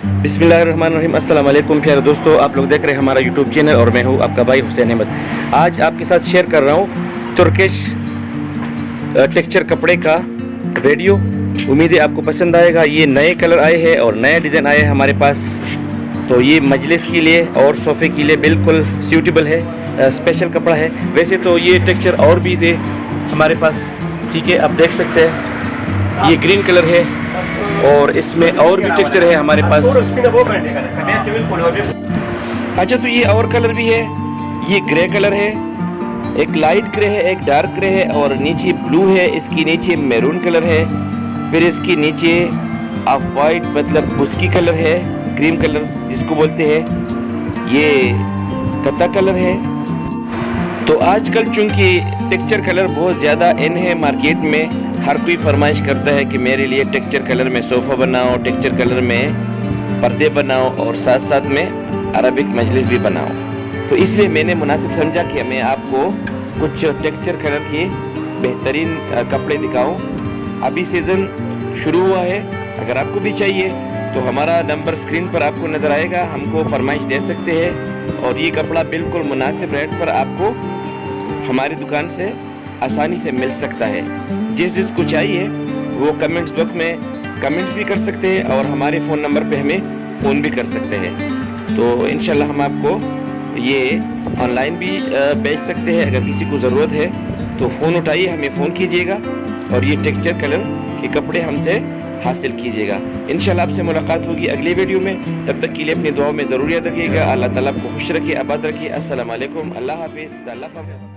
बिस्मिल्लाहिर्रहमानिर्रहीम। अस्सलाम वालेकुम प्यारे दोस्तों, आप लोग देख रहे हैं हमारा यूट्यूब चैनल और मैं हूं आपका भाई हुसैन अहमद। आज आपके साथ शेयर कर रहा हूं तुर्किश टेक्सचर कपड़े का वीडियो। उम्मीद है आपको पसंद आएगा। ये नए कलर आए हैं और नया डिज़ाइन आया है हमारे पास, तो ये मजलिस के लिए और सोफ़े के लिए बिल्कुल सूटेबल है, स्पेशल कपड़ा है। वैसे तो ये टेक्सचर और भी थे हमारे पास, ठीक है, आप देख सकते हैं। ये ग्रीन कलर है और इसमें और भी टेक्सचर है हमारे पास। अच्छा, तो ये और कलर भी है। ये ग्रे कलर है, एक लाइट ग्रे है, एक डार्क ग्रे है और नीचे ब्लू है, इसकी नीचे मैरून कलर है, फिर इसकी नीचे ऑफ वाइट मतलब बुस्की कलर है, क्रीम कलर जिसको बोलते हैं, ये कत्ता कलर है। तो आजकल चूंकि टेक्सचर कलर बहुत ज़्यादा इन है मार्केट में, हर कोई फरमाइश करता है कि मेरे लिए टेक्सचर कलर में सोफ़ा बनाओ, टेक्सचर कलर में पर्दे बनाओ और साथ साथ में अरबिक मजलिस भी बनाओ। तो इसलिए मैंने मुनासिब समझा कि मैं आपको कुछ टेक्सचर कलर के बेहतरीन कपड़े दिखाऊं। अभी सीज़न शुरू हुआ है, अगर आपको भी चाहिए तो हमारा नंबर स्क्रीन पर आपको नज़र आएगा, हमको फरमाइश दे सकते हैं और ये कपड़ा बिल्कुल मुनासिब रेट पर आपको हमारी दुकान से आसानी से मिल सकता है। जिसको चाहिए वो कमेंट्स बॉक्स में कमेंट्स भी कर सकते हैं और हमारे फ़ोन नंबर पे हमें फ़ोन भी कर सकते हैं। तो इंशाल्लाह हम आपको ये ऑनलाइन भी बेच सकते हैं। अगर किसी को ज़रूरत है तो फ़ोन उठाइए, हमें फ़ोन कीजिएगा और ये टेक्सचर कलर के कपड़े हमसे हासिल कीजिएगा। इंशाल्लाह आपसे मुलाकात होगी अगले वीडियो में। तब तक के लिए अपनी दुआओं में ज़रूर याद रखिएगा। अल्लाह ताला आपको खुश रखिए, आबाद रखिए। अस्सलाम वालेकुम, अल्लाह हाफिज़।